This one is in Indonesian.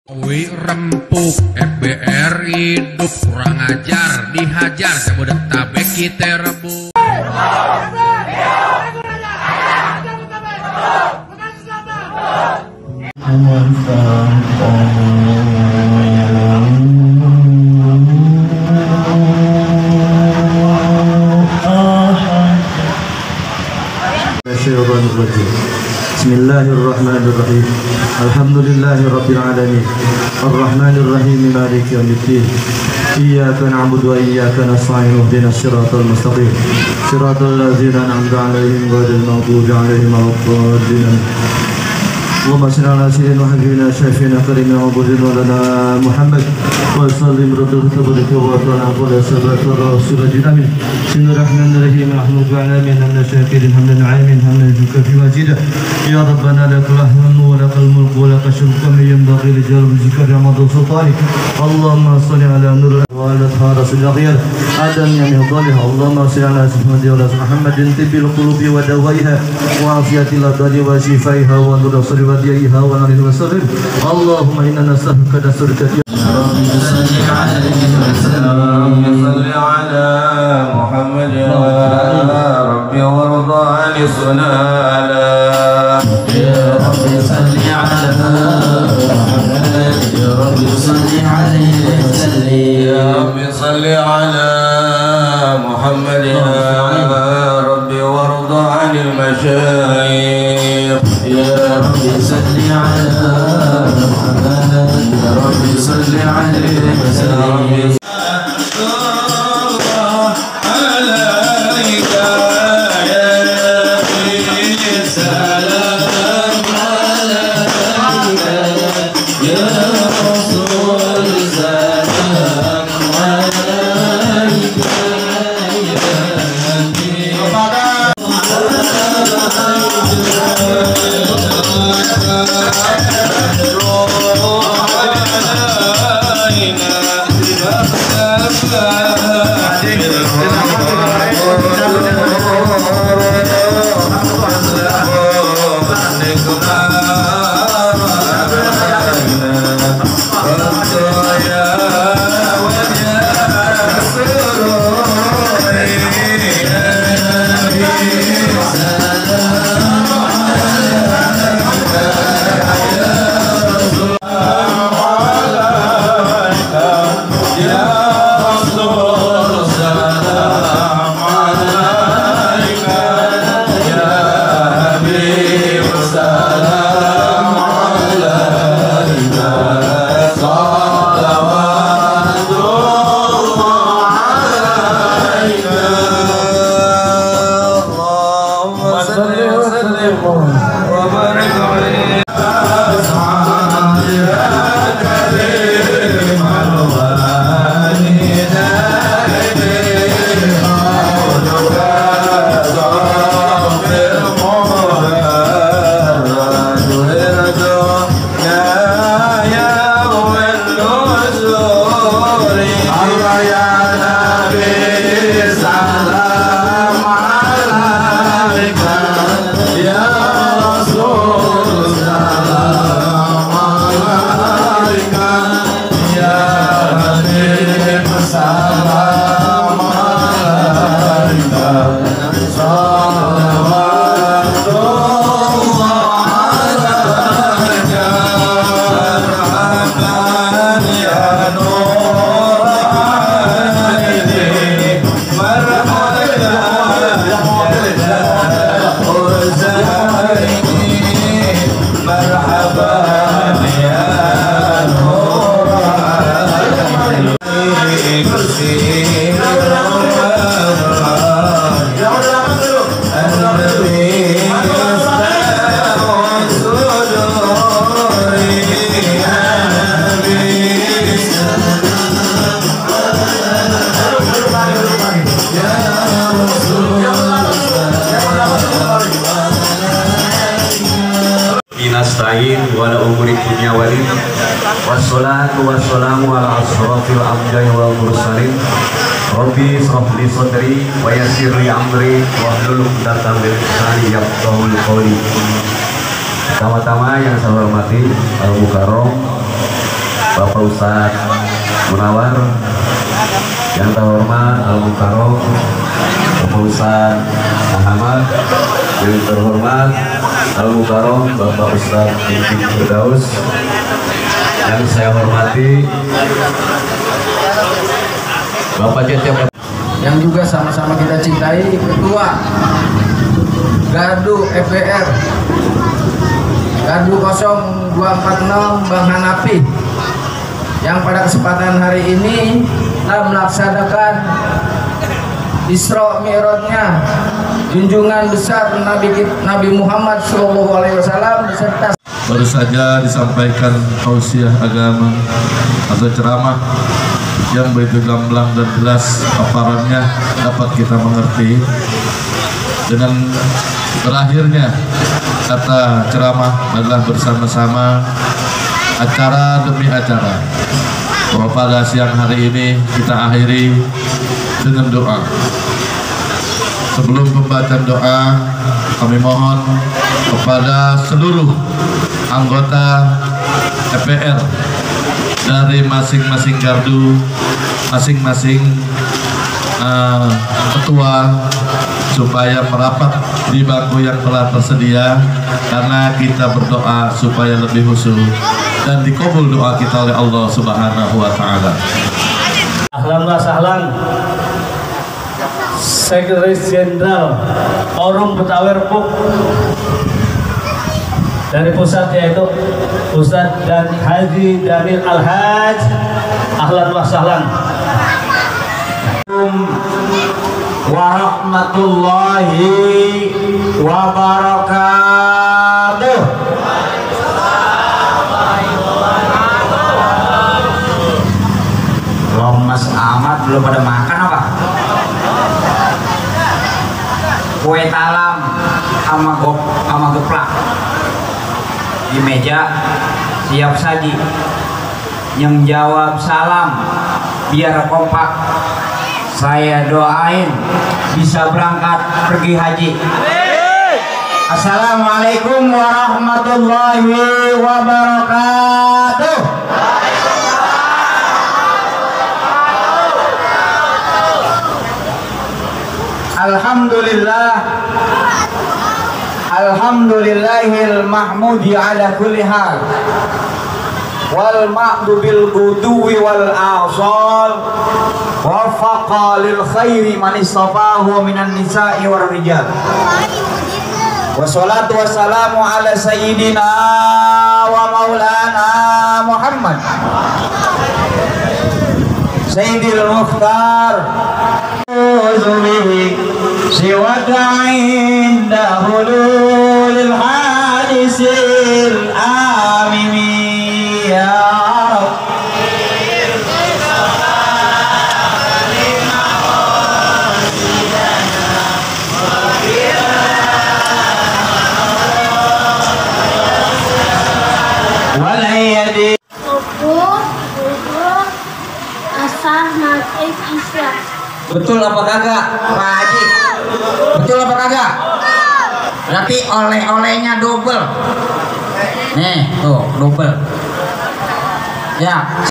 Wi rempuk FBR hidup kurang ajar dihajar Jabodetabek kita rebut. Bismillahirrahmanirrahim. Alhamdulillahirabbil alamin. Arrahmanirrahim maliki yaumiddin. Iyyaka na'budu wa iyyaka nasta'in. Ihdinas siratal mustaqim. Siratal ladzina an'amta 'alaihim ghairil maghdubi 'alaihim waladdallin. Allahumma shalli ala sayyidina wa habibina syafiina karimina wa budina lana Muhammad wa sallim radul tabaraka wa ta'ala ala sabata rasulil amin. Bismillahirrahmanirrahim. Alhamdulillahi hamdan syakirin hamdan 'alimin hamdan syukur fi wajidah. Ya rabbana lakal hamdu wa lakal mulku wa lakal syukru kama yanbaghi li jalali zikri wa sultanik. Allahumma shalli ala nur wa ala rasul ghayr adam ya mihdalih. Allahumma shalli ala sayyidina Muhammadin tibbil qulubi wa dawaiha wa afiyatil abdani wa shifaiha wa nur وديها ونعلم وسلم. اللهم إنا نسألك دسرك يا رب صل عليه وسلم. صل على محمد يا رب وارضى عن الصلاة. يا رب صل على محمد يا رب صل عليه وسلم. يا رب صل على محمد يا رب وارضى عن المشايخ. يا رب صل على محمد يا رب صل عليه وسلم. Wala umuri dunya walin wassalatu wassalamu ala asrafil anbiya'i wal mursalin. Rabbi shrah li sadri wa yassir li amri wahlul 'uqdatam min lisani yafqahul qawli. Pertama-tama yang saya hormati Al Mukarram Bapak Ustadz Munawar, yang terhormat Al-Mukarram Bapak Ustadz Muhammad, yang terhormat Al-Mukarram Bapak Ustadz Firdaus, yang saya hormati Bapak Cecep, yang juga sama-sama kita cintai, Ketua Gardu FBR Gardu 0246 Bang Hanafi, yang pada kesempatan hari ini telah melaksanakan Isra Mi'rajnya junjungan besar Nabi Muhammad SAW beserta. Baru saja disampaikan tausiah agama atau ceramah yang begitu gamblang dan jelas paparannya dapat kita mengerti. Dengan berakhirnya kata ceramah adalah bersama-sama, acara demi acara. Pada siang hari ini kita akhiri dengan doa. Sebelum pembacaan doa, kami mohon kepada seluruh anggota FBR dari masing-masing gardu, masing-masing ketua, supaya merapat di bangku yang telah tersedia, karena kita berdoa supaya lebih khusyuk dan dikabul doa kita oleh Allah Subhanahu wa taala. Ahlan wa sahlan. Sekretaris Jenderal Forum Betawi Repuk dari pusat, yaitu Ustadz dan Haji Daniel Al-Haj. Ahlan wa sahlan. Warahmatullahi wabarakatuh. Lemas amat, belum pada makan apa? Kue talam sama geplak di meja siap saji. Yang jawab salam biar kompak, saya doain bisa berangkat pergi haji. Assalamualaikum warahmatullahi wabarakatuh. Alhamdulillah, alhamdulillahil mahmudi ala kulli hal, wal ma'du bil guduwi wal asal, wafaqa lil khairi man istafahu minan nisa'i war rijal. Wassalatu wassalamu ala sayyidina wa maulana Muhammad Sayyidil Mukhtar siwaka inda hululil hadisil amimi ya Rabb. Betul apa kagak, Pak Haji? Betul apa kagak? Berarti oleh-olehnya double. Nih, tuh double. Ya.